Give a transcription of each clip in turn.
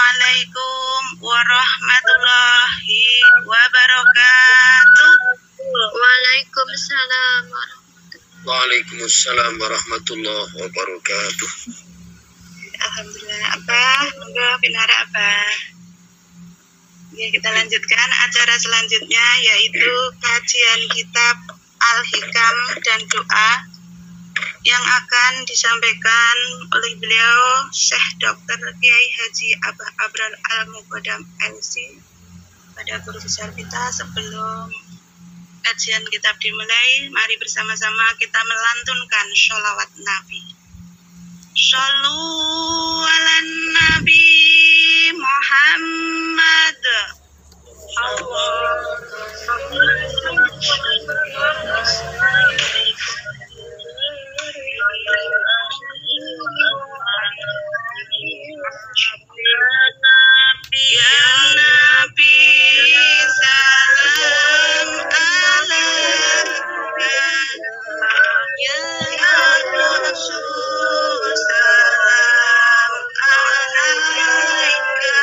Assalamualaikum warahmatullahi wabarakatuh. Waalaikumsalam. Waalaikumsalam warahmatullahi wabarakatuh. Alhamdulillah, Abah, monggo pinara Abah. Ya, kita lanjutkan acara selanjutnya, yaitu kajian kitab Al-Hikam dan Doa yang akan disampaikan oleh beliau Syekh Dr. Kiai Haji Abah Abral Al-Muqaddam LC pada guru besar kita. Sebelum kajian kitab dimulai, mari bersama-sama kita melantunkan sholawat Nabi. Shallu ala Nabi Muhammad. Ya Nabi, salam alaika. Ya Rasul, salam alaika.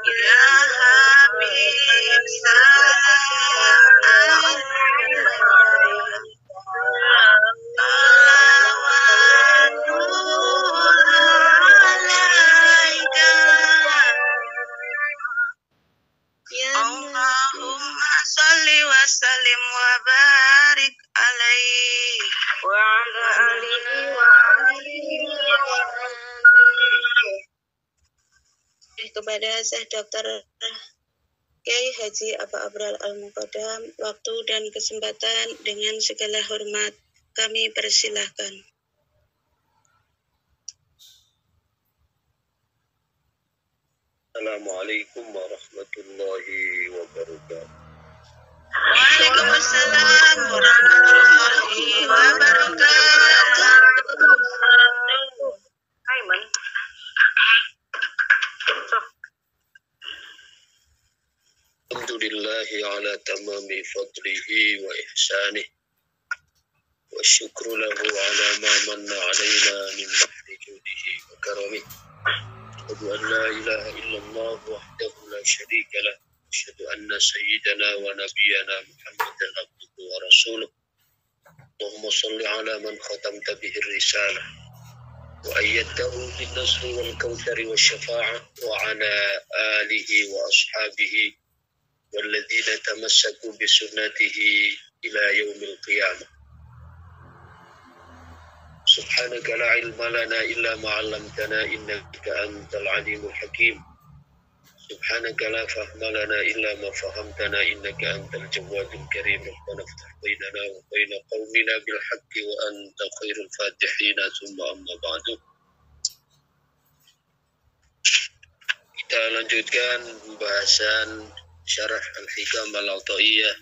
Ya Habib, salam alaika. Allahumma salli wa sallim wa barik alaihi Wa ala alihi wa kepada Syekh Dr. Kiai Haji Abah Abral Al-Muqaddam, waktu dan kesempatan dengan segala hormat kami persilahkan. Assalamualaikum warahmatullahi wabarakatuh. Waalaikumsalam warahmatullahi wabarakatuh. Aiman. Alhamdulillahi ala tamami fadlihi wa ihsanih. Wa syukru lahu ala ma manna alaina min bahri judihi wa karamih. Asyhadu an la ilaha illallah wahdahu la syarika lah. Asyhadu anna sayyidana wa nabiyyana Muhammadan abduhu wa rasuluh. Allahumma salli ala man khatamta bihi risalah wa ayyadtahu bin nasri wal kawthari wa syafa'ah wa ala alihi wa ashabihi والذين تمسكوا بسنته إلى يوم القيامة. سبحانك لا علم لنا إلا ما علمتنا إنك أنت العليم الحكيم. سبحانك لا فهم لنا إلا ما فهمتنا إنك أنت الجواد الكريم. ربنا افتح بيننا وبين قومنا بالحق وأنت خير الفاتحين. ثم أما بعد. Kita lanjutkan pembahasan Syarah Al-Hikam Al-Ata'iyah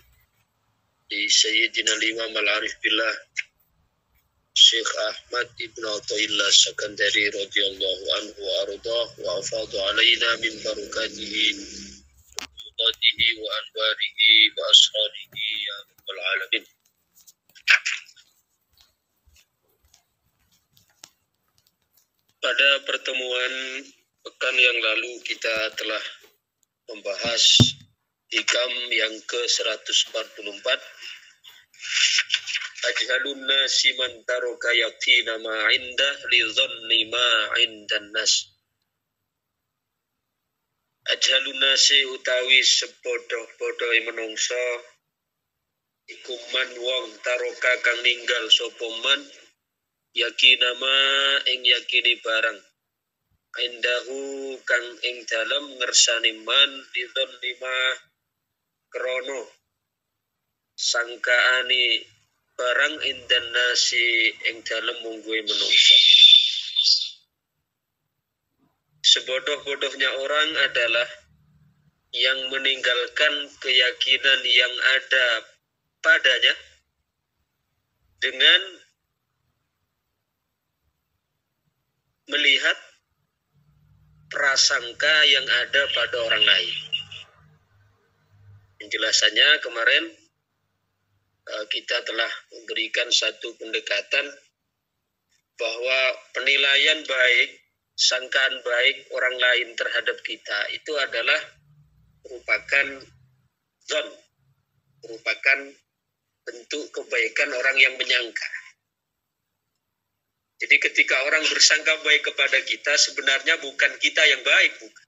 di Sayyidina Imam Al-Arif Billah Syekh Ahmad Ibn Ata'illah Sakandari radhiyallahu anhu wa ardah wa afadu alaina min barakatihi yudadihi wa anwarihi wa asrarihi ya rabbal alamin. Pada pertemuan pekan yang lalu kita telah membahas Hikam yang ke-144. Ajhalun nasi man taraka yatina ma indah li dhanni ma indan nas. Ajhalun nasi utawi sebodoh-bodoh menungso iku man wong taroka kang ninggal sapa man yakina ma ing yakini barang indahu kang ing dalem ngersani man lidhon lima krono sangkaani barang indan nasi ing dalem mungguhe menungsa. Sebodoh-bodohnya orang adalah yang meninggalkan keyakinan yang ada padanya dengan melihat prasangka yang ada pada orang lain. Penjelasannya kemarin kita telah memberikan satu pendekatan bahwa penilaian baik sangkaan baik orang lain terhadap kita itu adalah merupakan zon, merupakan bentuk kebaikan orang yang menyangka. Jadi ketika orang bersangka baik kepada kita, sebenarnya bukan kita yang baik, bukan.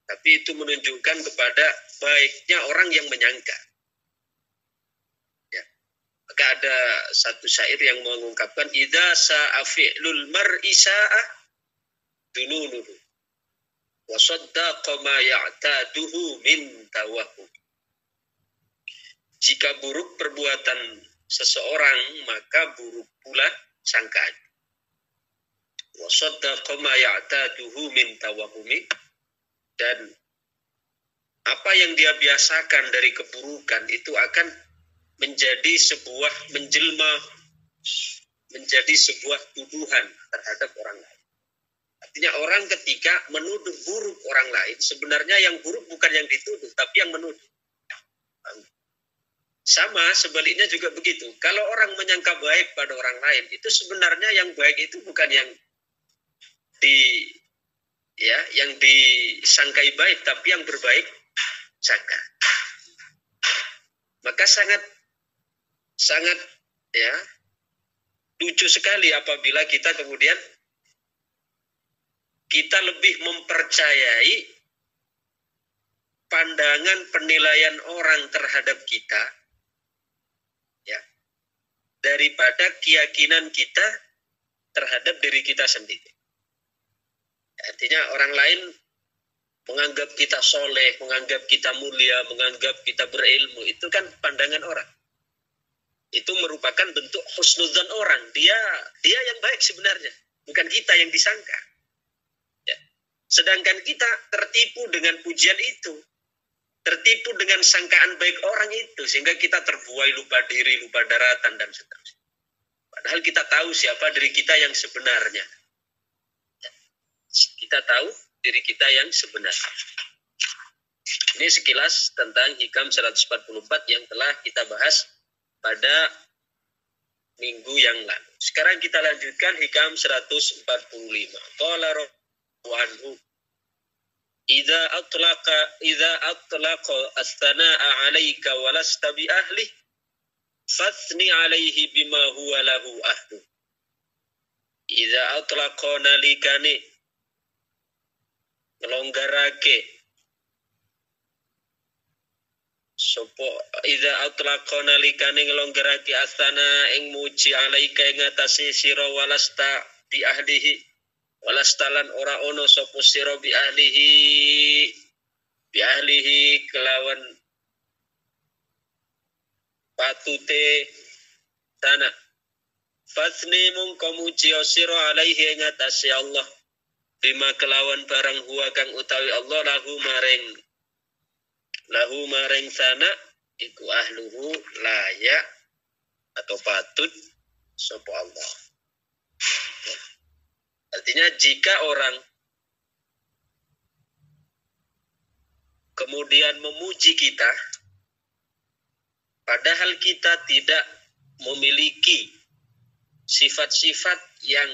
Tapi itu menunjukkan kepada baiknya orang yang menyangka. Ya. Maka ada satu syair yang mengungkapkan, idza sa'a fi'lul mar'i sa'a dununuhu wa saddaqa ma ya'taduhu min tawahhum. Jika buruk perbuatan seseorang, maka buruk pula sangkaan. Wa saddaqa ma ya'taduhu min tawahhumi, dan apa yang dia biasakan dari keburukan itu akan menjadi sebuah menjelma, menjadi sebuah tuduhan terhadap orang lain. Artinya orang ketika menuduh buruk orang lain, sebenarnya yang buruk bukan yang dituduh, tapi yang menuduh. Sama sebaliknya juga begitu. Kalau orang menyangka baik pada orang lain, itu sebenarnya yang baik itu bukan yang disangkai baik, tapi yang berbaik sangka. Maka sangat lucu sekali apabila kita kemudian kita lebih mempercayai pandangan penilaian orang terhadap kita, ya, daripada keyakinan kita terhadap diri kita sendiri. Artinya orang lain menganggap kita soleh, menganggap kita mulia, menganggap kita berilmu, itu kan pandangan orang. Itu merupakan bentuk husnudzan orang. Dia yang baik sebenarnya, bukan kita yang disangka. Ya. Sedangkan kita tertipu dengan pujian itu, tertipu dengan sangkaan baik orang itu, sehingga kita terbuai, lupa diri, lupa daratan, dan seterusnya. Padahal kita tahu siapa diri kita yang sebenarnya. Kita tahu diri kita yang sebenarnya. Ini sekilas tentang Hikam 144 yang telah kita bahas pada minggu yang lalu. Sekarang kita lanjutkan Hikam 145. Qala radhiyallahu anhu, idza atlaqa as-sanaa'a 'alaika wa lasta bi ahli fathni 'alaihi bima huwa lahu ahlu. Idza atlaqa nalikani ngelonggarake sopo idza atlaqa nalikane ngelonggarake astana ing muji alaika ing atase sira walasta bi ahlihi walastalan ora ono sapa sira bi ahlihi kelawan patute tanah fasni mung kamuji sira alaihi ing atase Allah bima kelawan barang huwa kang utawi Allah lahu maring sana iku ahluhu layak atau patut sapa Allah. Artinya jika orang kemudian memuji kita padahal kita tidak memiliki sifat-sifat yang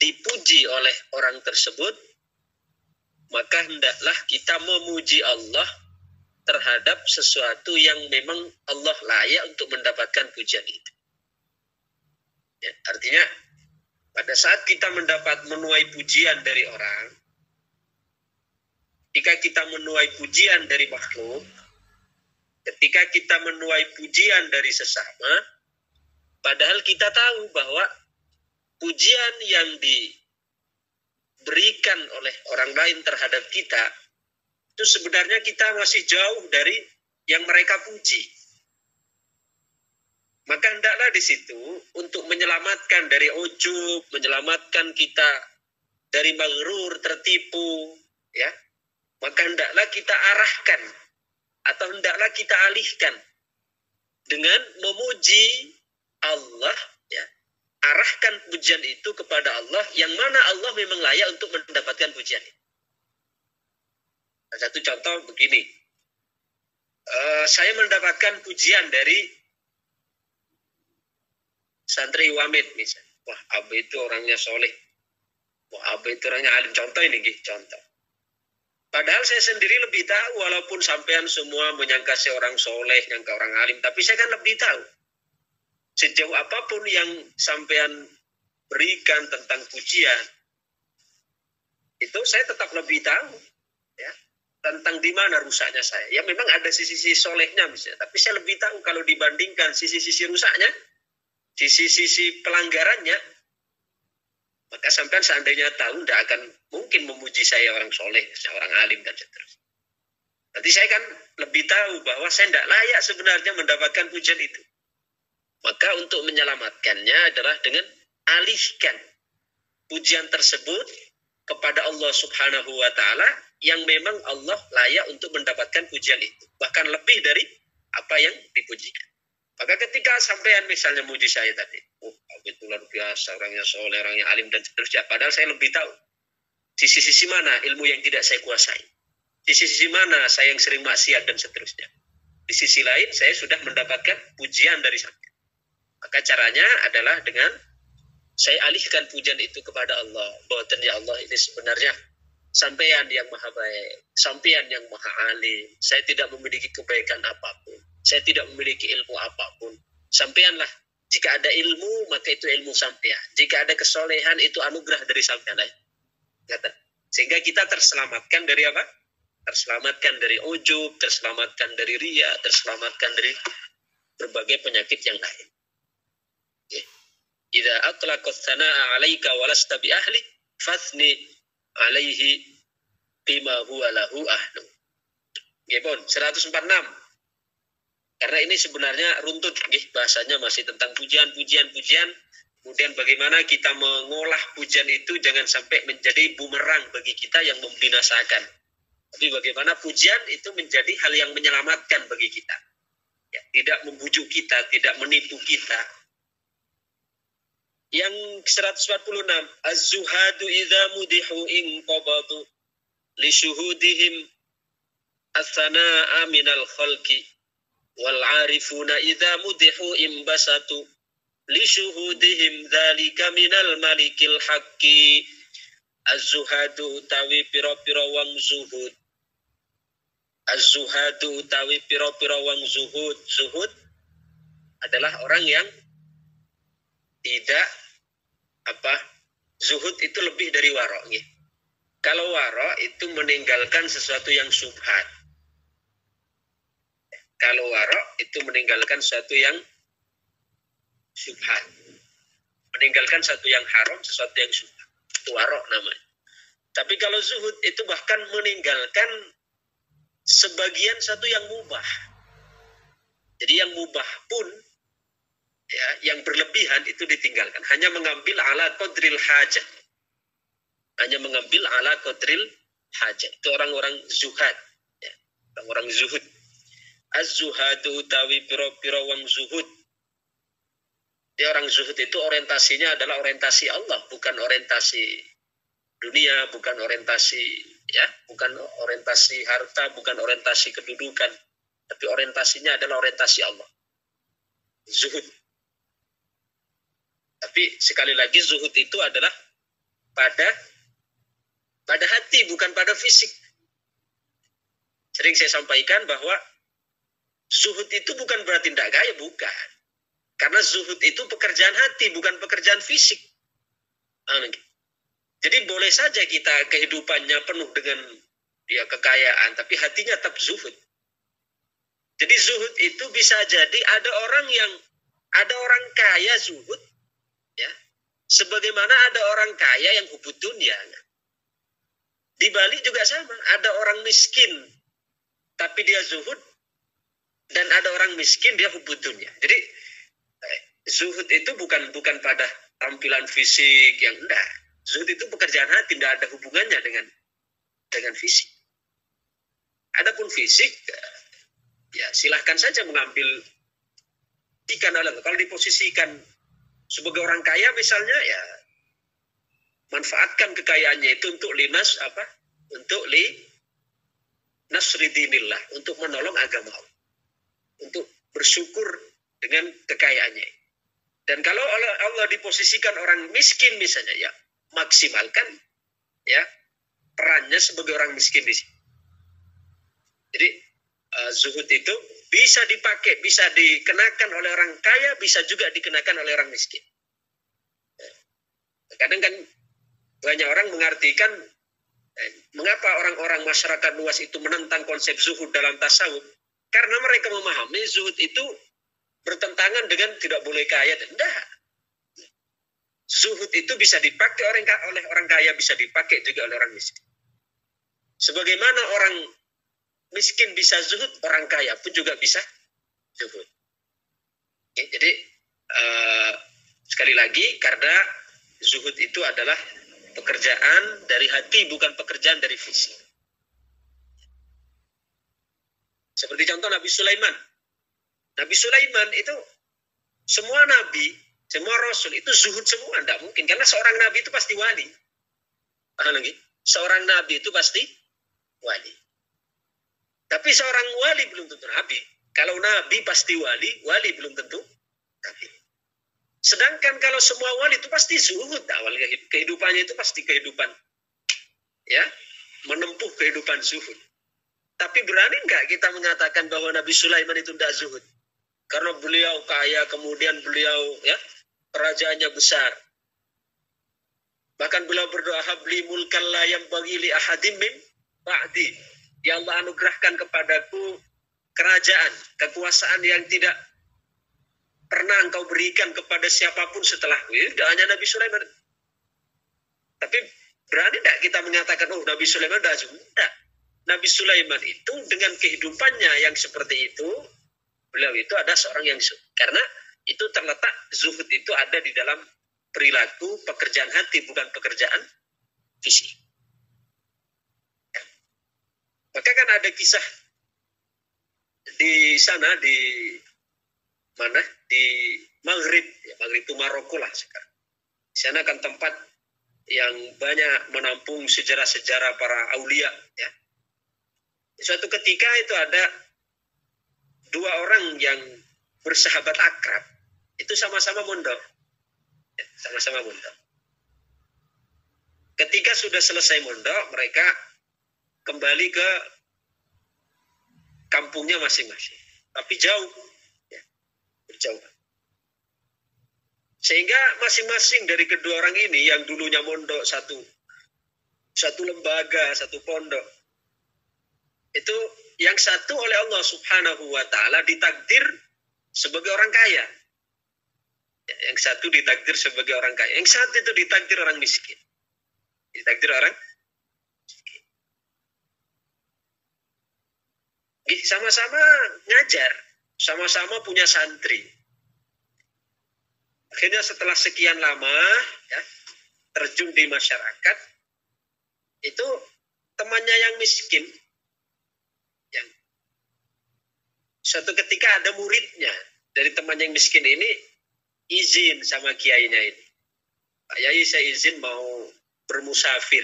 dipuji oleh orang tersebut, maka hendaklah kita memuji Allah terhadap sesuatu yang memang Allah layak untuk mendapatkan pujian itu. Ya, artinya pada saat kita menuai pujian dari orang, ketika kita menuai pujian dari makhluk, ketika kita menuai pujian dari sesama, padahal kita tahu bahwa pujian yang diberikan oleh orang lain terhadap kita, itu sebenarnya kita masih jauh dari yang mereka puji. Maka hendaklah di situ untuk menyelamatkan dari ujub, menyelamatkan kita dari maghrur, tertipu, ya. Maka hendaklah kita arahkan atau hendaklah kita alihkan dengan memuji Allah, ya. Arahkan pujian itu kepada Allah yang mana Allah memang layak untuk mendapatkan pujian itu. Satu contoh begini, saya mendapatkan pujian dari santri Wamid misalnya, wah Abu itu orangnya soleh, Wah, apa itu orangnya alim? Contoh ini, contoh. Padahal saya sendiri lebih tahu, walaupun sampean semua menyangka seorang soleh, nyangka orang alim, tapi saya kan lebih tahu. Sejauh apapun yang sampean berikan tentang pujian, itu saya tetap lebih tahu, ya, tentang di mana rusaknya saya. Ya memang ada sisi-sisi solehnya misalnya, tapi saya lebih tahu kalau dibandingkan sisi-sisi rusaknya, sisi-sisi pelanggarannya, maka sampean seandainya tahu, tidak akan mungkin memuji saya orang soleh, seorang alim, dan seterusnya. Nanti saya kan lebih tahu bahwa saya tidak layak sebenarnya mendapatkan pujian itu. Maka untuk menyelamatkannya adalah dengan alihkan pujian tersebut kepada Allah Subhanahu wa Ta'ala, yang memang Allah layak untuk mendapatkan pujian itu, bahkan lebih dari apa yang dipujikan. Maka ketika sampean misalnya muji saya tadi, itu luar biasa, orangnya soleh, orangnya alim, dan seterusnya, padahal saya lebih tahu sisi-sisi mana ilmu yang tidak saya kuasai, sisi-sisi mana saya yang sering maksiat, dan seterusnya. Di sisi lain saya sudah mendapatkan pujian dari sampean. Maka caranya adalah dengan saya alihkan pujian itu kepada Allah. Bahwatan ya Allah, ini sebenarnya sampean yang maha baik, sampean yang maha alim. Saya tidak memiliki kebaikan apapun, saya tidak memiliki ilmu apapun. Sampeanlah, jika ada ilmu maka itu ilmu sampean, jika ada kesolehan itu anugerah dari sampean. Sehingga kita terselamatkan dari apa? Terselamatkan dari ujub, terselamatkan dari riya, terselamatkan dari berbagai penyakit yang lain. Idza atlaqat sanaa 'alaika wa lasta bi ahli fathni 'alaihi bima huwa lahu ahlu. Nggih, pun 146. Karena ini sebenarnya runtut nggih, bahasanya masih tentang pujian. Kemudian bagaimana kita mengolah pujian itu jangan sampai menjadi bumerang bagi kita yang membinasakan. Tapi bagaimana pujian itu menjadi hal yang menyelamatkan bagi kita. Ya, tidak membujuk kita, tidak menipu kita. Yang 146, az-zuhadu idza mudihu in qabadu li syuhudihim as-sanaa minal khalqi wal 'arifuna idza mudihu imbasatu li syuhudihim dzalika minal malikil haqqi. Az-zuhadu utawi pira-pira wong zuhud. Az-zuhadu utawi pira-pira wong zuhud. Zuhud adalah orang yang tidak zuhud itu lebih dari waro. Kalau waro itu meninggalkan sesuatu yang syubhat. Kalau waro itu meninggalkan sesuatu yang syubhat, meninggalkan sesuatu yang haram, sesuatu yang syubhat, itu waro namanya. Tapi kalau zuhud itu bahkan meninggalkan sebagian satu yang mubah. Jadi yang mubah pun, ya, yang berlebihan itu ditinggalkan. Hanya mengambil ala qadril hajat. Hanya mengambil ala qadril hajat. Itu orang-orang zuhad. Ya, orang-orang zuhud. Az-zuhadu utawi piro-piro wang zuhud. Dia orang zuhud itu orientasinya adalah orientasi Allah. Bukan orientasi dunia, bukan orientasi, ya, bukan orientasi harta, bukan orientasi kedudukan. Tapi orientasinya adalah orientasi Allah. Zuhud. Tapi sekali lagi zuhud itu adalah pada hati, bukan pada fisik. Sering saya sampaikan bahwa zuhud itu bukan berarti tidak gaya, bukan. Karena zuhud itu pekerjaan hati, bukan pekerjaan fisik. Jadi boleh saja kita kehidupannya penuh dengan ya, kekayaan, tapi hatinya tetap zuhud. Jadi zuhud itu bisa jadi ada orang kaya zuhud, ya, sebagaimana ada orang kaya yang hubud dunia. Di Bali juga sama, ada orang miskin tapi dia zuhud, dan ada orang miskin dia hubud dunia. Jadi zuhud itu bukan pada tampilan fisik yang enggak. Zuhud itu pekerjaan hati, tidak ada hubungannya dengan fisik. Adapun fisik, ya silahkan saja mengambil ikan dalam. Kalau diposisikan sebagai orang kaya misalnya, ya manfaatkan kekayaannya itu untuk untuk nasridinillah, untuk menolong agama Allah, untuk bersyukur dengan kekayaannya. Dan kalau Allah diposisikan orang miskin misalnya, ya memaksimalkan ya perannya sebagai orang miskin di sini. Jadi zuhud itu bisa dipakai, bisa dikenakan oleh orang kaya, bisa juga dikenakan oleh orang miskin. Kadang kan banyak orang mengartikan mengapa orang-orang masyarakat luas itu menentang konsep zuhud dalam tasawuf, karena mereka memahami zuhud itu bertentangan dengan tidak boleh kaya. Tidak. Zuhud itu bisa dipakai oleh orang kaya, bisa dipakai juga oleh orang miskin. Sebagaimana orang miskin bisa zuhud, orang kaya pun juga bisa zuhud. Oke, jadi sekali lagi, karena zuhud itu adalah pekerjaan dari hati, bukan pekerjaan dari fisik. Seperti contoh Nabi Sulaiman. Nabi Sulaiman itu semua nabi, semua rasul itu zuhud semua, tidak mungkin. Karena seorang nabi itu pasti wali. Paham lagi? Seorang nabi itu pasti wali. Tapi seorang wali belum tentu nabi. Kalau nabi pasti wali, wali belum tentu nabi. Sedangkan kalau semua wali itu pasti zuhud, awal kehidupannya itu pasti kehidupan ya, menempuh kehidupan zuhud. Tapi berani nggak kita mengatakan bahwa Nabi Sulaiman itu tidak zuhud? Karena beliau kaya, kemudian beliau ya kerajaannya besar. Bahkan beliau berdoa, habli mulkan la yanbaghi li ahadim min ba'di. Ya Allah, anugerahkan kepadaku kerajaan, kekuasaan yang tidak pernah engkau berikan kepada siapapun setelahku. Tidak hanya Nabi Sulaiman. Tapi berani tidak kita mengatakan, oh Nabi Sulaiman tidak zuhud? Tidak. Nabi Sulaiman itu dengan kehidupannya yang seperti itu, beliau itu ada seorang yang zuhud. Karena itu terletak, zuhud itu ada di dalam perilaku, pekerjaan hati, bukan pekerjaan fisik. Maka kan ada kisah di sana, di mana? Di Maghrib. Ya, Maghrib itu Maroko lah sekarang. Di sana kan tempat yang banyak menampung sejarah-sejarah para aulia. Ya. Suatu ketika itu ada dua orang yang bersahabat akrab. Itu sama-sama mondok. Ya, sama-sama mondok. Ketika sudah selesai mondok, mereka kembali ke kampungnya masing-masing. Tapi jauh. Ya, berjauhan. Sehingga masing-masing dari kedua orang ini yang dulunya mondok satu lembaga, satu pondok, itu yang satu oleh Allah Subhanahu wa Ta'ala ditakdir sebagai orang kaya. Yang satu ditakdir sebagai orang kaya, yang satu itu ditakdir orang miskin. Ditakdir orang miskin. Sama-sama ngajar, sama-sama punya santri. Akhirnya setelah sekian lama ya, terjun di masyarakat, itu temannya yang miskin, yang suatu ketika ada muridnya dari teman yang miskin ini izin sama kiainya ini, Pak Yai, saya izin mau bermusafir,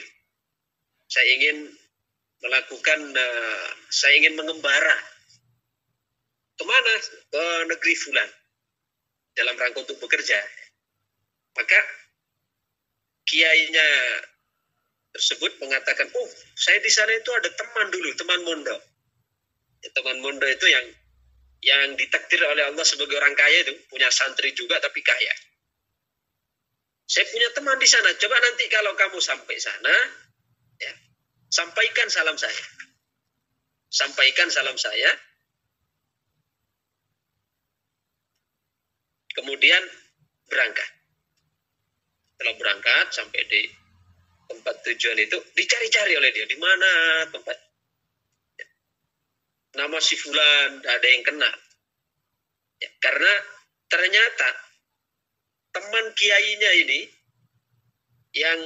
saya ingin melakukan, saya ingin mengembara. Kemana? Ke negeri fulan, dalam rangka untuk bekerja. Maka kiainya tersebut mengatakan, oh saya di sana itu ada teman dulu, teman mondok. Ya, teman mondok itu yang ditakdir oleh Allah sebagai orang kaya itu, punya santri juga tapi kaya. Saya punya teman di sana, coba nanti kalau kamu sampai sana, ya, sampaikan salam saya. Sampaikan salam saya. Kemudian berangkat. Setelah berangkat sampai di tempat tujuan itu dicari-cari oleh dia, di mana tempat. Nama si fulan ada yang kenal. Ya, karena ternyata teman kiainya ini yang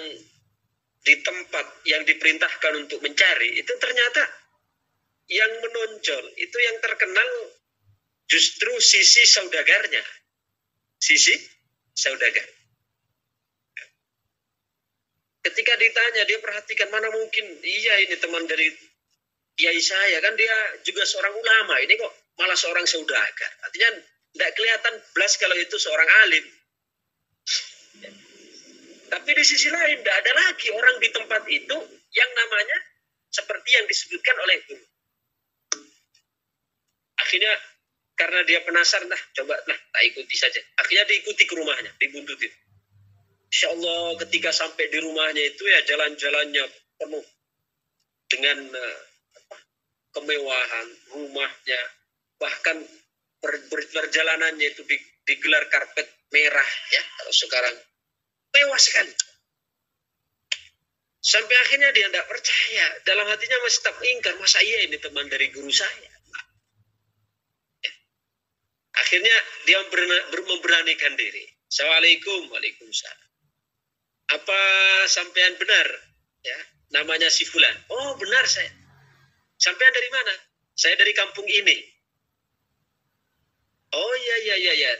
di tempat yang diperintahkan untuk mencari itu ternyata yang menonjol itu yang terkenal justru sisi saudagarnya. Sisi saudagar. Ketika ditanya, dia perhatikan, mana mungkin, iya ini teman dari kiai saya, kan dia juga seorang ulama, ini kok malah seorang saudagar. Artinya tidak kelihatan belas kalau itu seorang alim. Tapi di sisi lain, tidak ada lagi orang di tempat itu yang namanya seperti yang disebutkan oleh guru. Akhirnya karena dia penasaran, coba tak ikuti saja. Akhirnya diikuti ke rumahnya, dibuntutin. Insya Allah ketika sampai di rumahnya itu ya jalan-jalannya penuh dengan kemewahan rumahnya. Bahkan perjalanannya itu digelar karpet merah ya kalau sekarang. Mewah sekali. Sampai akhirnya dia tidak percaya. Dalam hatinya masih tetap ingkar. Masa iya ini teman dari guru saya? Ya. Akhirnya dia memberanikan diri. Assalamualaikum. Waalaikumsalam. Apa sampean benar? Ya, namanya si Fulan. Oh benar saya. Sampean dari mana? Saya dari kampung ini. Oh iya.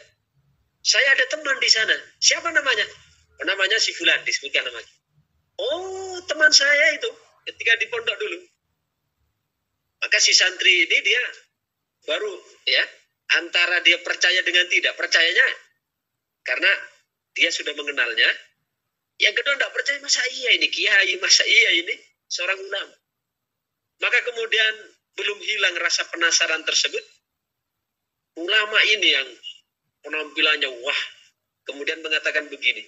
Saya ada teman di sana. Siapa namanya? Namanya si Fulan, disebutkan namanya. Oh, teman saya itu ketika di pondok dulu. Maka si santri ini dia baru ya antara dia percaya dengan tidak percayanya karena dia sudah mengenalnya. Yang kedua tidak percaya, masa iya ini kiai, masa iya ini seorang ulama. Maka kemudian belum hilang rasa penasaran tersebut. Ulama ini yang penampilannya wah, kemudian mengatakan begini.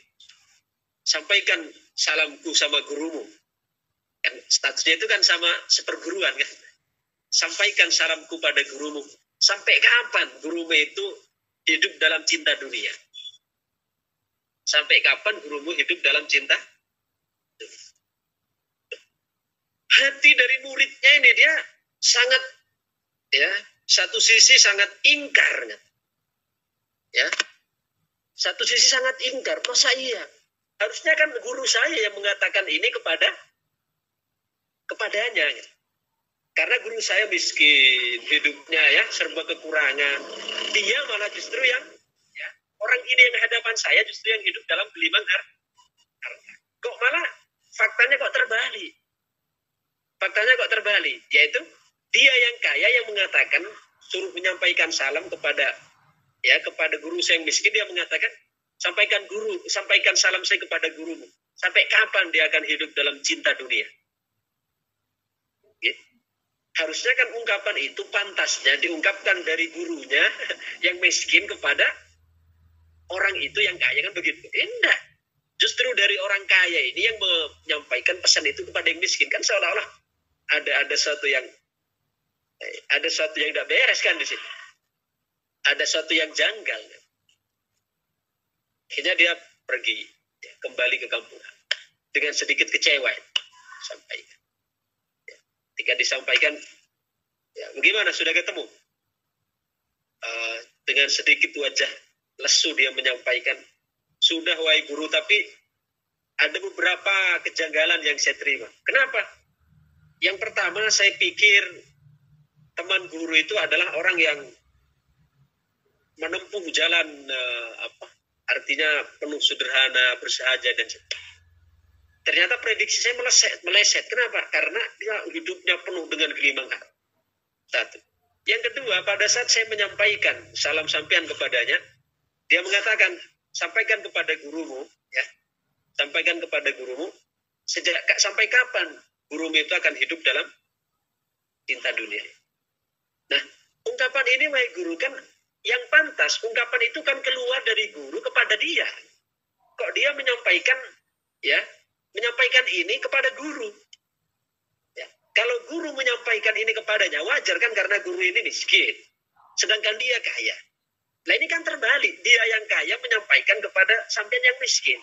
Sampaikan salamku sama gurumu. Yang statusnya itu kan sama seperguruan kan. Sampaikan salamku pada gurumu. Sampai kapan gurumu itu hidup dalam cinta dunia? Sampai kapan gurumu hidup dalam cinta? Hati dari muridnya ini dia sangat ya, satu sisi sangat ingkar. Ya. Satu sisi sangat ingkar, masa iya? Harusnya kan guru saya yang mengatakan ini kepadanya. Karena guru saya miskin, hidupnya ya serba kekurangan. Dia malah justru yang ya, orang ini yang hadapan saya justru yang hidup dalam gelimang harta. Kok malah faktanya kok terbalik? Faktanya kok terbalik? Yaitu dia yang kaya yang mengatakan suruh menyampaikan salam kepada guru saya yang miskin, dia mengatakan sampaikan salam saya kepada gurumu. Sampai kapan dia akan hidup dalam cinta dunia? Gitu. Harusnya kan ungkapan itu pantasnya diungkapkan dari gurunya yang miskin kepada orang itu yang kaya, kan begitu? Enggak. Justru dari orang kaya ini yang menyampaikan pesan itu kepada yang miskin, kan seolah-olah ada sesuatu yang tidak beres kan di sini. Ada sesuatu yang janggal. Akhirnya dia pergi kembali ke kampung dengan sedikit kecewa. Sampaikan. Ketika disampaikan, ya, bagaimana sudah ketemu? Dengan sedikit wajah lesu dia menyampaikan, sudah wahai guru, tapi ada beberapa kejanggalan yang saya terima. Kenapa? Yang pertama, saya pikir teman guru itu adalah orang yang menempuh jalan artinya penuh sederhana, bersahaja dan sebagainya. Ternyata prediksi saya meleset. Kenapa? Karena dia hidupnya penuh dengan gelimang harta. Satu. Yang kedua, pada saat saya menyampaikan salam sampean kepadanya, dia mengatakan, sampaikan kepada gurumu, ya. Sampaikan kepada gurumu, sampai kapan gurumu itu akan hidup dalam cinta dunia. Nah, ungkapan ini wahai guru kan yang pantas, ungkapan itu kan keluar dari guru kepada dia. Kok dia menyampaikan ini kepada guru? Ya. Kalau guru menyampaikan ini kepadanya, wajar kan karena guru ini miskin. Sedangkan dia kaya. Nah ini kan terbalik. Dia yang kaya menyampaikan kepada sampean yang miskin.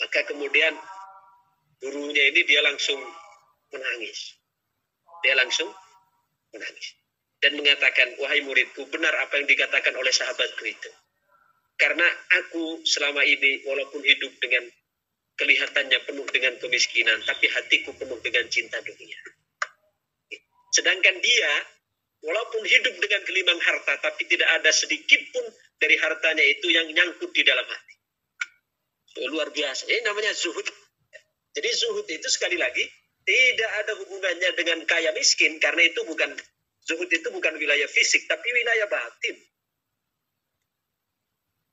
Maka kemudian gurunya ini dia langsung menangis. Dia langsung menangis. Dan mengatakan, wahai muridku, benar apa yang dikatakan oleh sahabatku itu. Karena aku selama ini walaupun hidup dengan kelihatannya penuh dengan kemiskinan, tapi hatiku penuh dengan cinta dunia. Sedangkan dia, walaupun hidup dengan gelimang harta, tapi tidak ada sedikit pun dari hartanya itu yang nyangkut di dalam hati. Luar biasa. Ini namanya zuhud. Jadi zuhud itu sekali lagi, tidak ada hubungannya dengan kaya miskin, karena itu bukan zuhud itu bukan wilayah fisik, tapi wilayah batin.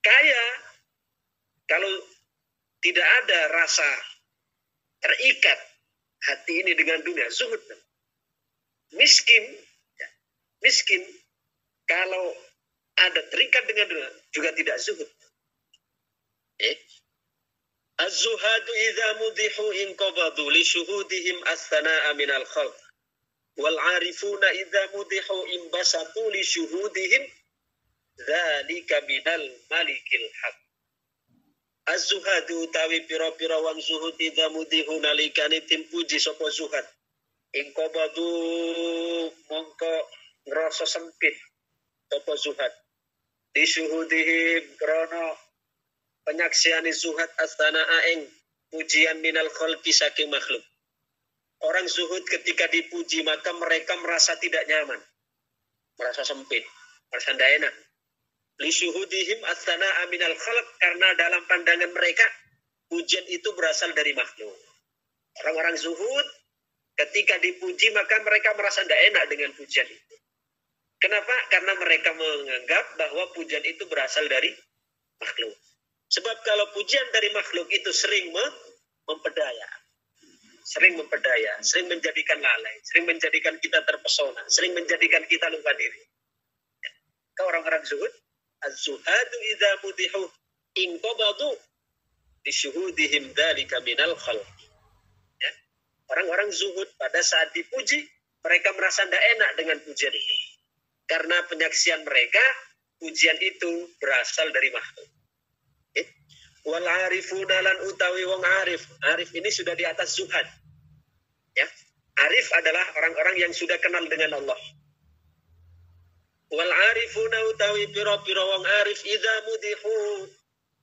Kaya, kalau tidak ada rasa terikat hati ini dengan dunia, zuhud. Miskin, miskin kalau ada terikat dengan dunia juga tidak zuhud. Az-zuhadu idza mudihu inqabadu li syuhudihim as-sana'a minal khalq wal 'arifuna idza mudihu imbasatu li syuhudihim dzalika minal malikil haq. Az-zuhadu utawi pira-pira wong zuhud idza mudihu nalikane tim puji sapa zuhad inqabadu mongko ngrasa sempit sapa zuhad li syuhudihim krana penyaksiane zuhad as-sana'a ing pujian minal khalqi saking makhluk. Orang zuhud ketika dipuji maka mereka merasa tidak nyaman, merasa sempit, merasa tidak enak. Li syuhudihim as-sana'a minal khalq, karena dalam pandangan mereka pujian itu berasal dari makhluk. Orang-orang zuhud ketika dipuji maka mereka merasa tidak enak dengan pujian itu. Kenapa? Karena mereka menganggap bahwa pujian itu berasal dari makhluk. Sebab kalau pujian dari makhluk itu sering mempedaya, sering menjadikan lalai, sering menjadikan kita terpesona, sering menjadikan kita lupa diri. Ke orang-orang zuhud, az-zuhadu idza mudihu inqabadu li syuhudihim dzalika minal khalq. Ya. Orang-orang zuhud pada saat dipuji, mereka merasa tidak enak dengan pujian itu. Karena penyaksian mereka, pujian itu berasal dari makhluk. Wal arifuna lan utawi wong arif. Arif ini sudah di atas zuhad. Ya. Arif adalah orang-orang yang sudah kenal dengan Allah. Wal arifuna utawi pira-pira wong arif idza mudihu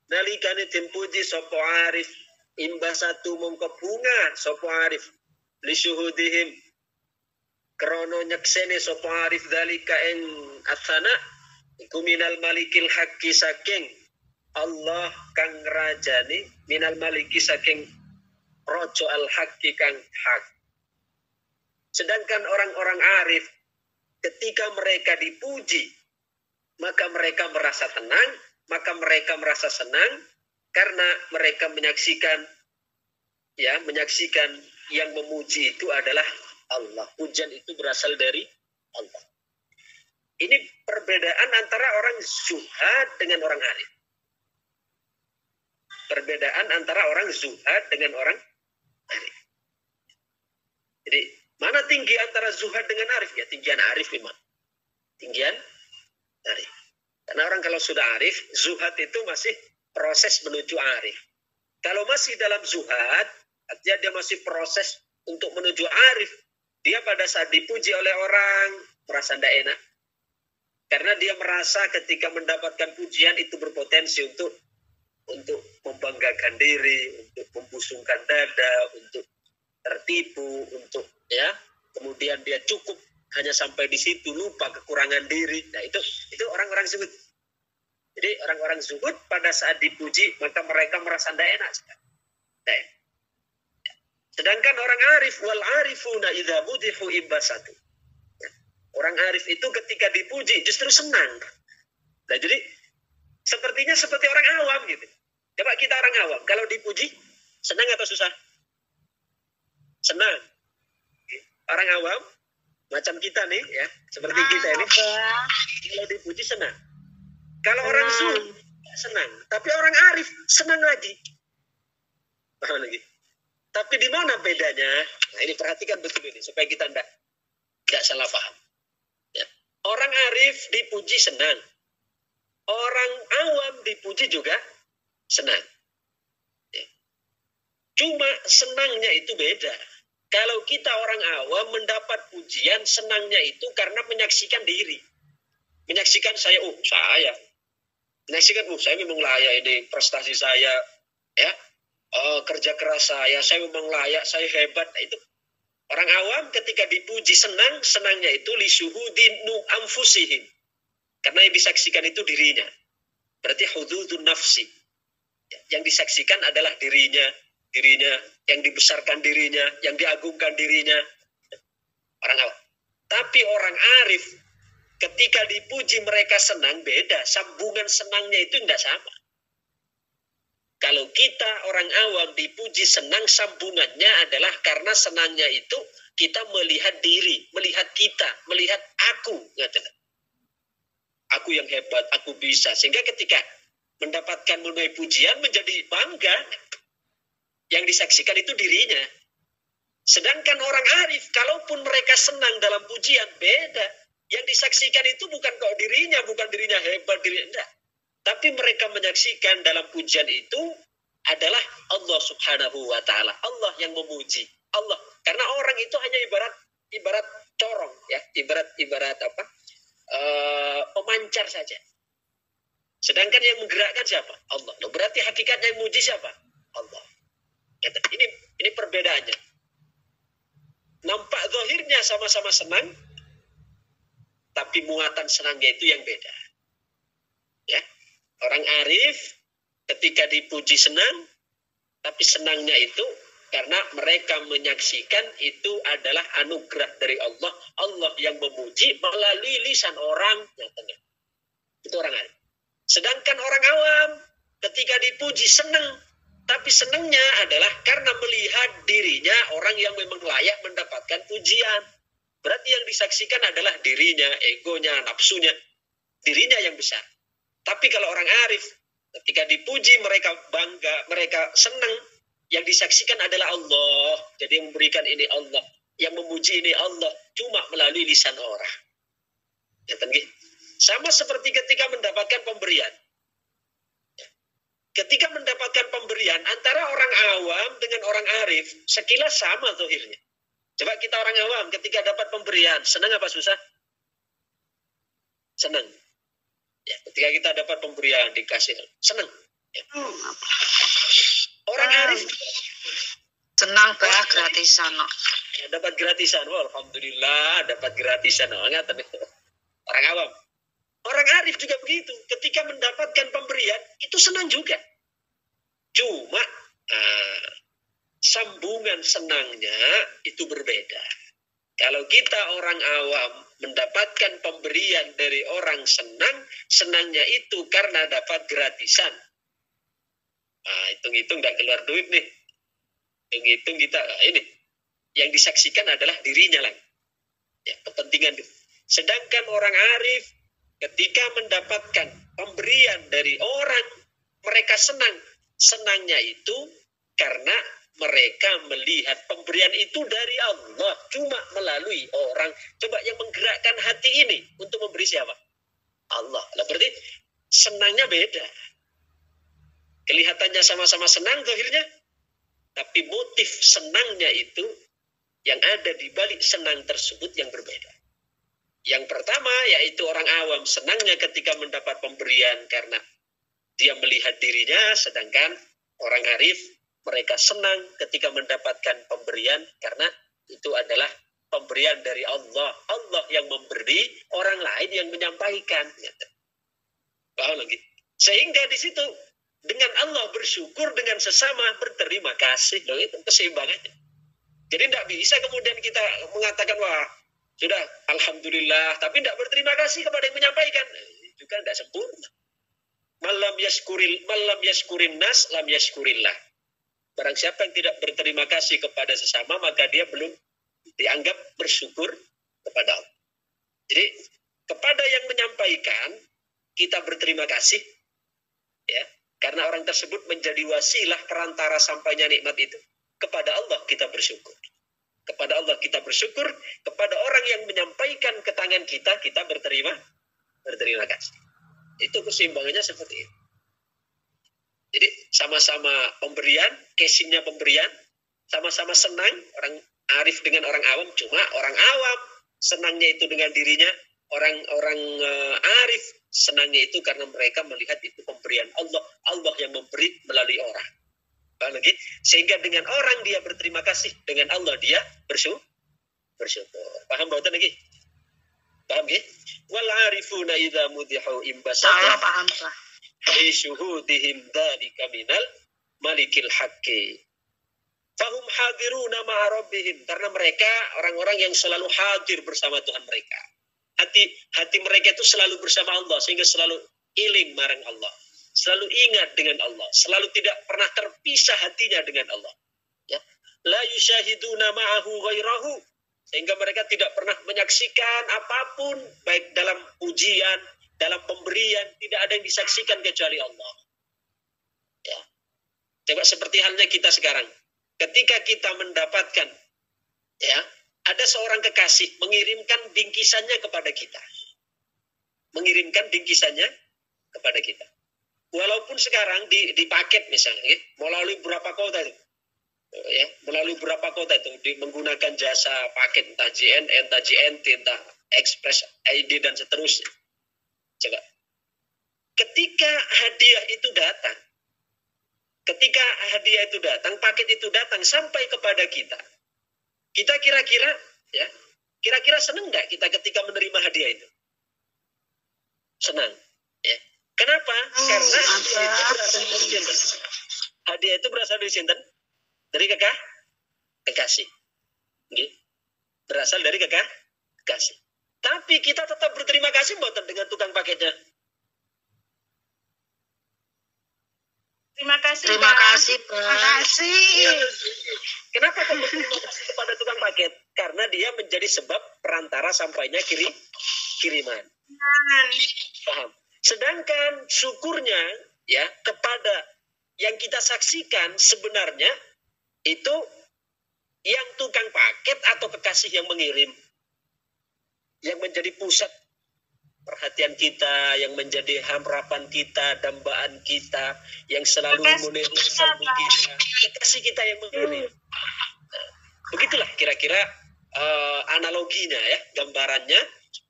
nalikane den puji sapa arif imbasatu mongko bunga sapa arif li syuhudihim krana nyeksene sapa arif dalika ing atsana iku minal malikil haqqi saking Allah kang rajani minal maliki saking rojo al-haqqi kang hak. Sedangkan orang-orang arif ketika mereka dipuji maka mereka merasa tenang, maka mereka merasa senang karena mereka menyaksikan yang memuji itu adalah Allah. Pujian itu berasal dari Allah. Ini perbedaan antara orang zuhad dengan orang arif. Perbedaan antara orang zuhad dengan orang arif. Jadi, mana tinggi antara zuhad dengan arif? Ya, tinggian arif memang. Tinggian arif. Karena orang kalau sudah arif, zuhad itu masih proses menuju arif. Kalau masih dalam zuhad, artinya dia masih proses untuk menuju arif. Dia pada saat dipuji oleh orang, merasa tidak enak. Karena dia merasa ketika mendapatkan pujian itu berpotensi untuk membanggakan diri, untuk membusungkan dada, untuk tertipu, untuk kemudian dia cukup hanya sampai di situ, lupa kekurangan diri. Nah itu orang-orang zuhud. Jadi orang-orang zuhud pada saat dipuji maka mereka merasa tidak enak. Sedangkan orang arif wal arifuna idza mudihu ibbasatu. Orang arif itu ketika dipuji justru senang. Nah jadi sepertinya seperti orang awam gitu. Coba kita orang awam, kalau dipuji, senang atau susah? Senang. Orang awam, macam kita nih ya, seperti kita ini, kalau dipuji senang. Kalau orang zuhud, senang. Tapi orang arif, senang lagi. Paham lagi? Tapi di mana bedanya? Nah ini perhatikan betul ini, supaya kita tidak salah paham. Ya. Orang arif dipuji senang. Orang awam dipuji juga senang. Cuma senangnya itu beda. Kalau kita orang awam mendapat pujian, senangnya itu karena menyaksikan diri. Menyaksikan saya. Menyaksikan, saya memang layak ini prestasi saya. Ya, kerja keras saya memang layak, saya hebat. Nah, itu orang awam ketika dipuji senang, senangnya itu li syuhudin anfusihim. Karena yang disaksikan itu dirinya. Berarti hududun nafsi. Yang disaksikan adalah dirinya, yang dibesarkan dirinya, yang diagungkan dirinya. Orang awam. Tapi orang arif, ketika dipuji mereka senang, beda. Sambungan senangnya itu tidak sama. Kalau kita orang awam dipuji senang, sambungannya adalah karena senangnya itu kita melihat diri, melihat kita, melihat aku. Aku yang hebat, aku bisa. Sehingga ketika mendapatkan menuai pujian menjadi bangga. Yang disaksikan itu dirinya. Sedangkan orang arif, kalaupun mereka senang dalam pujian, beda. Yang disaksikan itu bukan kok dirinya, bukan dirinya hebat, dirinya enggak. Tapi mereka menyaksikan dalam pujian itu adalah Allah subhanahu wa ta'ala. Allah yang memuji. Allah. Karena orang itu hanya ibarat corong, ya, ibarat apa? Pemancar saja. Sedangkan yang menggerakkan siapa? Allah. Loh, berarti hakikatnya yang memuji siapa? Allah. Ini perbedaannya. Nampak zahirnya sama-sama senang, tapi muatan senangnya itu yang beda. Ya, orang arif ketika dipuji senang, tapi senangnya itu karena mereka menyaksikan itu adalah anugerah dari Allah. Allah yang memuji melalui lisan orang. Itu orang arif. Sedangkan orang awam ketika dipuji senang, tapi senangnya adalah karena melihat dirinya orang yang memang layak mendapatkan pujian. Berarti yang disaksikan adalah dirinya, egonya, nafsunya. Dirinya yang besar. Tapi kalau orang arif, ketika dipuji mereka bangga, mereka senang. Yang disaksikan adalah Allah. Jadi yang memberikan ini Allah. Yang memuji ini Allah. Cuma melalui lisan orang. Sama seperti ketika mendapatkan pemberian. Ketika mendapatkan pemberian, antara orang awam dengan orang arif, sekilas sama zahirnya. Coba kita orang awam, ketika dapat pemberian, senang apa susah? Senang. Ya, ketika kita dapat pemberian, dikasih, senang. Ya. Orang arif, senang banget gratisan. Ya, dapat gratisan. Wah, alhamdulillah, dapat gratisan. Orang awam. Orang arif juga begitu. Ketika mendapatkan pemberian, itu senang juga. Cuma sambungan senangnya itu berbeda. Kalau kita orang awam mendapatkan pemberian dari orang senang, senangnya itu karena dapat gratisan. Hitung-hitung nggak keluar duit nih. Hitung-hitung kita, ini. Yang disaksikan adalah dirinya lah. Ya, kepentingan. Sedangkan orang arif, ketika mendapatkan pemberian dari orang, mereka senang. Senangnya itu karena mereka melihat pemberian itu dari Allah. Cuma melalui orang. Coba yang menggerakkan hati ini untuk memberi siapa? Allah. Lah berarti senangnya beda. Kelihatannya sama-sama senang zahirnya. Tapi motif senangnya itu yang ada di balik senang tersebut yang berbeda. Yang pertama yaitu orang awam senangnya ketika mendapat pemberian karena dia melihat dirinya, sedangkan orang arif mereka senang ketika mendapatkan pemberian karena itu adalah pemberian dari Allah. Allah yang memberi, orang lain yang menyampaikan. Paham lagi? Sehingga di situ dengan Allah bersyukur, dengan sesama berterima kasih. Loh, itu keseimbangannya. Jadi tidak bisa kemudian kita mengatakan wah sudah alhamdulillah, tapi tidak berterima kasih kepada yang menyampaikan. Juga tidak sempurna. Malam yaskurin nas, lam yaskurillah. Barang siapa yang tidak berterima kasih kepada sesama, maka dia belum dianggap bersyukur kepada Allah. Jadi, kepada yang menyampaikan, kita berterima kasih. Ya, karena orang tersebut menjadi wasilah perantara sampainya nikmat itu. Kepada Allah kita bersyukur. Kepada Allah kita bersyukur. Kepada orang yang menyampaikan ke tangan kita, kita berterima kasih. Itu keseimbangannya seperti itu. Jadi sama-sama pemberian, casingnya pemberian, sama-sama senang, orang arif dengan orang awam, cuma orang awam senangnya itu dengan dirinya, orang arif senangnya itu karena mereka melihat itu pemberian Allah, Allah yang memberi melalui orang. Paham lagi? Sehingga dengan orang dia berterima kasih, dengan Allah dia bersyukur. Paham bautan lagi? Paham ya? Wal arifuna idza mudihu imbasata. Saya paham, Pak. Bi syuhudihim dzalika minal malikil haqqi. Fahum hadiruna ma'a rabbihim, karena mereka orang-orang yang selalu hadir bersama Tuhan mereka. Hati mereka itu selalu bersama Allah sehingga selalu iling marang Allah. selalu ingat dengan Allah, selalu tidak pernah terpisah hatinya dengan Allah. Ya. La yusyahiduna ma'ahu ghairahu, sehingga mereka tidak pernah menyaksikan apapun, baik dalam ujian, dalam pemberian, tidak ada yang disaksikan kecuali Allah. Ya. Coba seperti halnya kita sekarang. Ketika kita mendapatkan, ya, ada seorang kekasih mengirimkan bingkisannya kepada kita. Mengirimkan bingkisannya kepada kita. Walaupun sekarang di paket misalnya, ya, melalui berapa kota itu. Ya, melalui beberapa kota itu menggunakan jasa paket, entah JNE, entah JNT, entah Express ID dan seterusnya. Coba, ketika hadiah itu datang, paket itu datang sampai kepada kita, kita kira-kira senang nggak kita ketika menerima hadiah itu? Senang, ya. Kenapa? Karena hadiah itu berasal dari sinten? Dari kekasih. Okay. Berasal dari kekasih. Tapi kita tetap berterima kasih mboten dengan tukang paketnya. Terima kasih, Terima Pak. kasih, Pak. Terima kasih. Ya. Kenapa kok berterima kasih kepada tukang paket? Karena dia menjadi sebab perantara sampainya kiriman. Paham? Sedangkan syukurnya, ya, kepada yang kita saksikan sebenarnya itu yang tukang paket atau kekasih yang mengirim, yang menjadi pusat perhatian kita, yang menjadi harapan kita, dambaan kita, yang selalu meniru salbu kita, kekasih kita yang mengirim. Nah, begitulah kira-kira analoginya, ya, gambarannya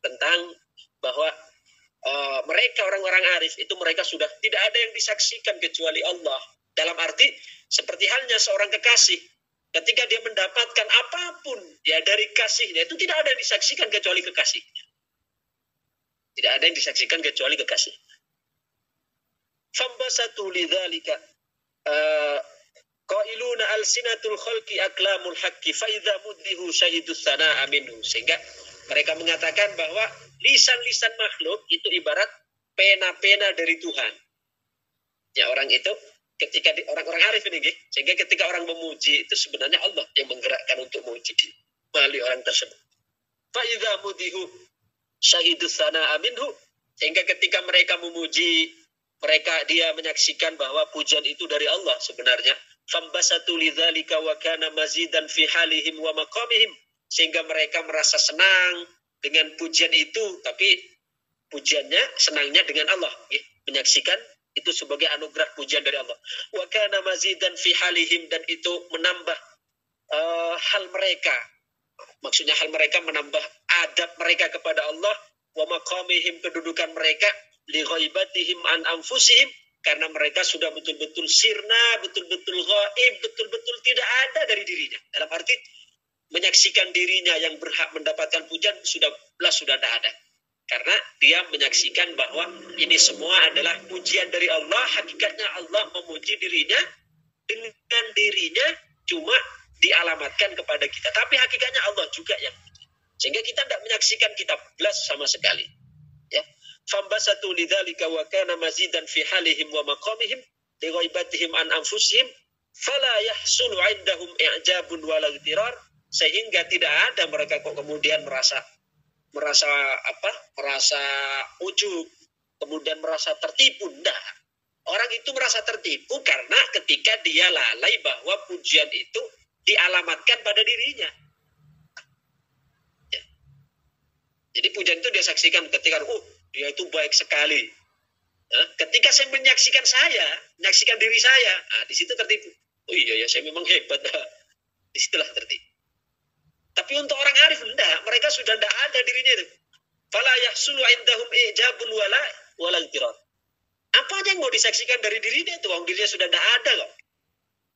tentang bahwa mereka orang-orang arif itu mereka sudah tidak ada yang disaksikan kecuali Allah. Dalam arti seperti halnya seorang kekasih, ketika dia mendapatkan apapun, ya, dari kasihnya, itu tidak ada yang disaksikan kecuali kekasihnya. Tidak ada yang disaksikan kecuali kekasih. Fambasatu lidzalika qailuna alsinatul khalqi aklamul haqqi fa idza mudhihu syahidus sana'a minhu. Sehingga mereka mengatakan bahwa lisan-lisan makhluk itu ibarat pena-pena dari Tuhan. Ya, orang itu ketika orang-orang arif ini, sehingga ketika orang memuji itu sebenarnya Allah yang menggerakkan untuk memuji melalui orang tersebut. Fa idza mudhihu syahidus sana'a minhu, sehingga ketika mereka memuji, dia menyaksikan bahwa pujian itu dari Allah sebenarnya. Fambasatu lidzalika wa kana mazidan fi halihim wa maqamihim, sehingga mereka merasa senang dengan pujian itu, tapi pujiannya, senangnya dengan Allah, ya, menyaksikan itu sebagai anugerah pujian dari Allah. Wa kana mazidan fi halihim, dan itu menambah hal mereka. Maksudnya hal mereka menambah adab mereka kepada Allah, wa maqamihim, kedudukan mereka, li ghaibatihim an anfusihim, karena mereka sudah betul-betul sirna, betul-betul ghaib, betul-betul tidak ada dari dirinya. Dalam arti menyaksikan dirinya yang berhak mendapatkan pujian sudah tidak ada. Karena dia menyaksikan bahwa ini semua adalah pujian dari Allah. Hakikatnya Allah memuji dirinya dengan dirinya cuma dialamatkan kepada kita. Tapi hakikatnya Allah juga yang puji. Sehingga kita tidak menyaksikan kita belas sama sekali. Ya. Fambasatu lidzalika wa kana mazidan fi halihim wa maqamihim li ghaibatihim an anfusihim fala yahsulu 'indahum i'jabun wala ightirar, sehingga tidak ada mereka kok kemudian merasa ujub, kemudian merasa tertipu. Enggak. Orang itu merasa tertipu karena ketika dia lalai bahwa pujian itu dialamatkan pada dirinya. Ya. Jadi pujian itu dia saksikan ketika dia itu baik sekali. Nah, ketika saya menyaksikan diri saya, di situ tertipu. Oh iya ya, saya memang hebat. Disitulah tertipu. Tapi untuk orang arif enggak, mereka sudah tidak ada dirinya itu. Fala yahsulu indahum ijabun wala ightirar. Apa yang mau disaksikan dari dirinya itu? Dirinya sudah tidak ada kok.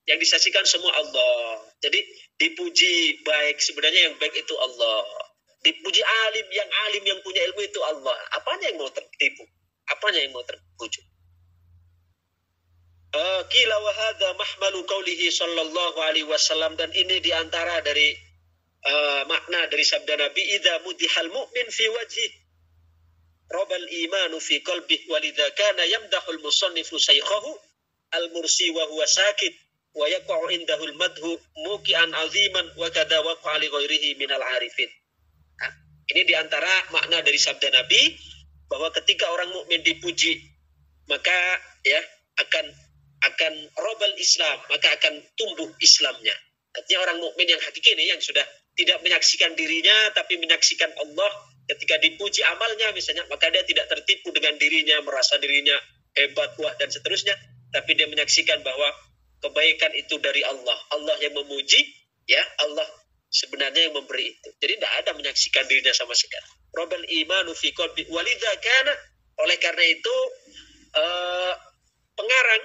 Yang disaksikan semua Allah. Jadi dipuji baik, sebenarnya yang baik itu Allah. Dipuji alim yang punya ilmu itu Allah. Apanya yang mau tertipu? Apanya yang mau terpuji? Qila wa hadza mahmalu qaulihi sallallahu alaihi wasallam, dan ini diantara dari makna dari sabda Nabi, idza mudihal mu'min fi wajhi rabal imanu fi qalbihi walidha kana yamdahul musannifu shaykhahu al-mursi wa huwa sakit wa yaqa'u indahul madhu muqi'an aziman wa kadha waqa'a li ghairihi minal arifin. Nah, ini diantara makna dari sabda Nabi bahwa ketika orang mukmin dipuji maka ya akan robal Islam, maka akan tumbuh Islamnya. Artinya orang mukmin yang hakiki ini yang sudah tidak menyaksikan dirinya tapi menyaksikan Allah, ketika dipuji amalnya misalnya, maka dia tidak tertipu dengan dirinya, merasa dirinya hebat, wah dan seterusnya, tapi dia menyaksikan bahwa kebaikan itu dari Allah. Allah yang memuji, ya Allah sebenarnya yang memberi itu. Jadi tidak ada menyaksikan dirinya sama sekali. Robal imanu fi qalbi walidha kana, oleh karena itu pengarang,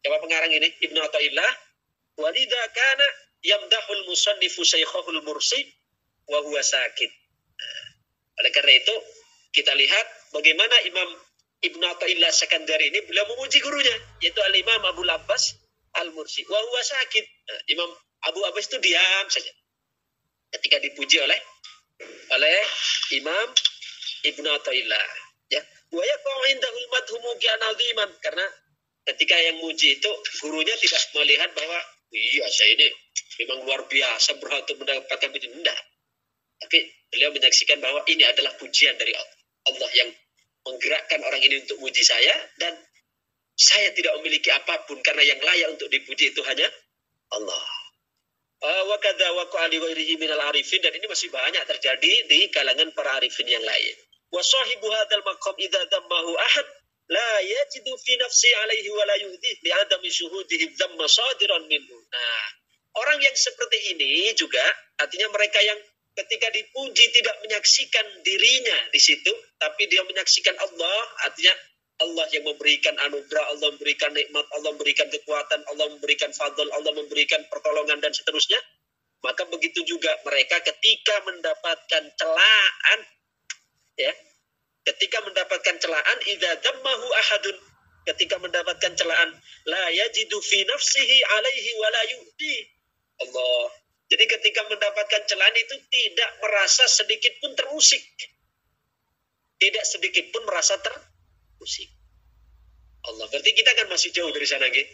siapa pengarang ini? Ibnu Athaillah, walidha kana yamdahul musannifu shaykhahul mursi wa huwa sakit. Oleh karena itu kita lihat bagaimana Imam Ibnu Athaillah Sekandari ini beliau memuji gurunya, yaitu Al-Imam Abul Abbas Al-Mursi. Wa huwa sakit. Imam Abu Abbas itu diam saja ketika dipuji oleh Imam Ibnu Athaillah. Ya, wa yaqa'u indahul madhu muqi'an aziman, karena ketika yang muji itu gurunya tidak melihat bahwa iya saya ini memang luar biasa berhak untuk mendapatkan pujian. Tidak. Tapi beliau menyaksikan bahwa ini adalah pujian dari Allah. Allah yang menggerakkan orang ini untuk muji saya, dan saya tidak memiliki apapun karena yang layak untuk dipuji itu hanya Allah. Wa kadza waqa'a li ghairihi minal arifin, dan ini masih banyak terjadi di kalangan para arifin yang lain. Wa sahibu hadzal maqam idza dammahu ahad la yajidu fi nafsi alaihi wa la yuhdih li adami syuhudihi dhamma sadiran minhu. Nah, orang yang seperti ini juga artinya mereka yang ketika dipuji tidak menyaksikan dirinya di situ, tapi dia menyaksikan Allah, artinya Allah yang memberikan anugerah, Allah memberikan nikmat, Allah memberikan kekuatan, Allah memberikan fadl, Allah memberikan pertolongan dan seterusnya. Maka begitu juga mereka ketika mendapatkan celaan, ya, ketika mendapatkan celaan, idza dammahu ahadun, ketika mendapatkan celaan, la yajidu fi nafsihi alaihi wa la yu'ti. Allah. Jadi ketika mendapatkan celaan itu tidak merasa sedikit pun terusik. Tidak sedikit pun merasa terusik. Allah, berarti kita kan masih jauh dari sana, gitu.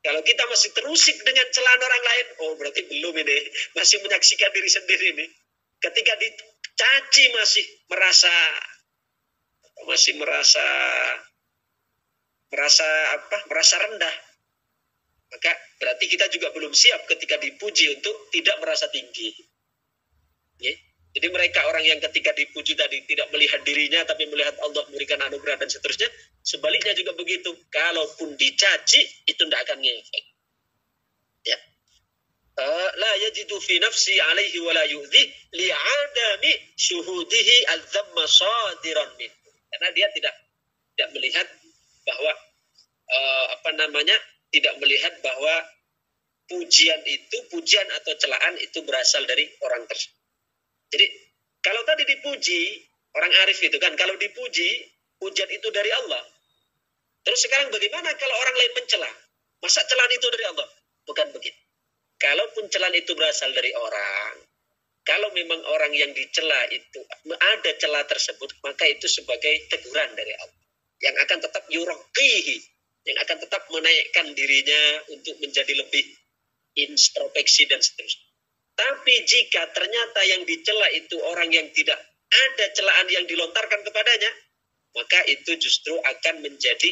Kalau kita masih terusik dengan celaan orang lain, oh berarti belum ini, masih menyaksikan diri sendiri ini. Ketika dicaci masih merasa rendah, maka berarti kita juga belum siap ketika dipuji untuk tidak merasa tinggi. Ya? Jadi mereka orang yang ketika dipuji tadi tidak melihat dirinya tapi melihat Allah memberikan anugerah dan seterusnya, sebaliknya juga begitu. Kalaupun dicaci itu tidak akan ngefek. Ya. La yajidu fi nafsi alaihi wa la yu'dhi li'adami syuhudihi al-dhamma sadiran min. Karena dia tidak melihat bahwa tidak melihat bahwa pujian atau celaan itu berasal dari orang tersebut. Jadi kalau tadi dipuji, orang arif itu kan, kalau dipuji, pujian itu dari Allah. Terus sekarang bagaimana kalau orang lain mencela? Masa celaan itu dari Allah? Bukan begitu. Kalaupun celaan itu berasal dari orang, kalau memang orang yang dicela itu ada celah tersebut, maka itu sebagai teguran dari Allah. Yang akan tetap yuraqihi, yang akan tetap menaikkan dirinya untuk menjadi lebih introspeksi dan seterusnya. Tapi jika ternyata yang dicela itu orang yang tidak ada celaan yang dilontarkan kepadanya, maka itu justru akan menjadi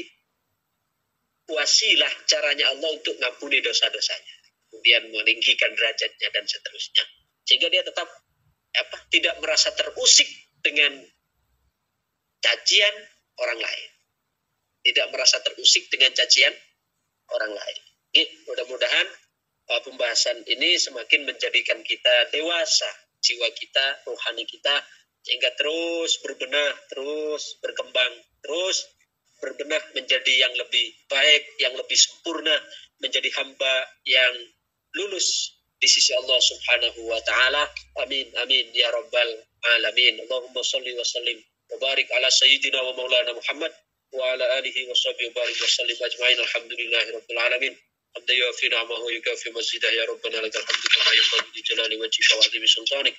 wasilah caranya Allah untuk ngampuni dosa-dosanya, kemudian meninggikan derajatnya dan seterusnya. Sehingga dia tetap tidak merasa terusik dengan cacian orang lain. Tidak merasa terusik dengan cacian orang lain. Mudah-mudahan pembahasan ini semakin menjadikan kita dewasa, jiwa kita, rohani kita, sehingga terus berbenah, terus berkembang, terus berbenah menjadi yang lebih baik, yang lebih sempurna, menjadi hamba yang lulus di sisi Allah Subhanahu wa taala. Amin amin ya rabbal alamin. Allahumma shalli wa sallim wa barik ala sayyidina wa maulana Muhammad wa ala alihi wa sahbihi wa barik wa sallim ajma'in. Alhamdulillahi rabbil alamin. Hamdan yuwafi ni'amahu wa yukafi mazidah ya rabbana lakal hamdu kama yanbaghi li jalali wajhika wa 'azimi sultanik.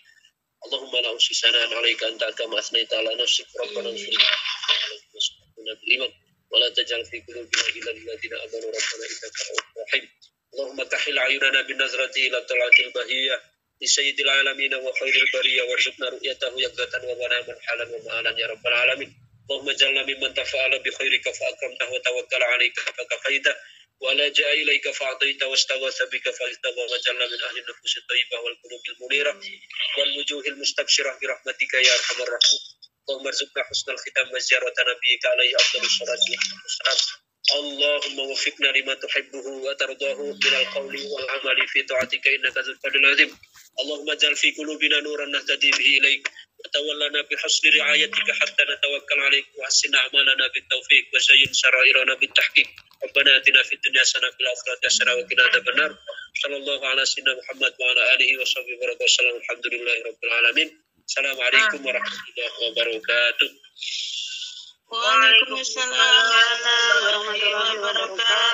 اللهم لا أحصي ثناء عليك أنت كما أثنيت على نفسك ربنا اغفر لنا بالإيمان ولا تجعل في قلوبنا غلا للذين آمنوا ربنا إنك رؤوف رحيم. اللهم كحل عيوننا بالنظرة إلى طلعة البهية لسيد العالمين وخير البرية وارزقنا رؤيته يقظة ومناما حالا ومآلا يا رب العالمين. اللهم اجعلنا ممن تفاعل بخيرك فأكرمته وتوكل عليك فكفيته ولجأ إليك فأعطيت واستغاث بك فاجتبى وجعلنا من أهل النفوس الطيبة والقلوب المنيرة والوجوه المستبشرة برحمتك يا أرحم الراحمين. اللهم ارزقنا حسن الختام وزيارة نبيك عليه أفضل الصلاة والسلام. اللهم وفقنا لما تحبه وترضاه من القول والعمل في طاعتك إنك ذو الفضل العظيم. اللهم اجعل في قلوبنا نورا نهتدي به إليك وتولنا بحسن رعايتك حتى نتوكل عليك وحسن أعمالنا بالتوفيق وزين سرائرنا بالتحقيق. ربنا آتنا في الدنيا حسنة وفي الآخرة حسنة وقنا عذاب النار. صلى الله على سيدنا محمد وعلى آله وصحبه وسلم. الحمد لله رب العالمين. السلام عليكم ورحمة الله وبركاته. Waalaikumsalam warahmatullahi wabarakatuh.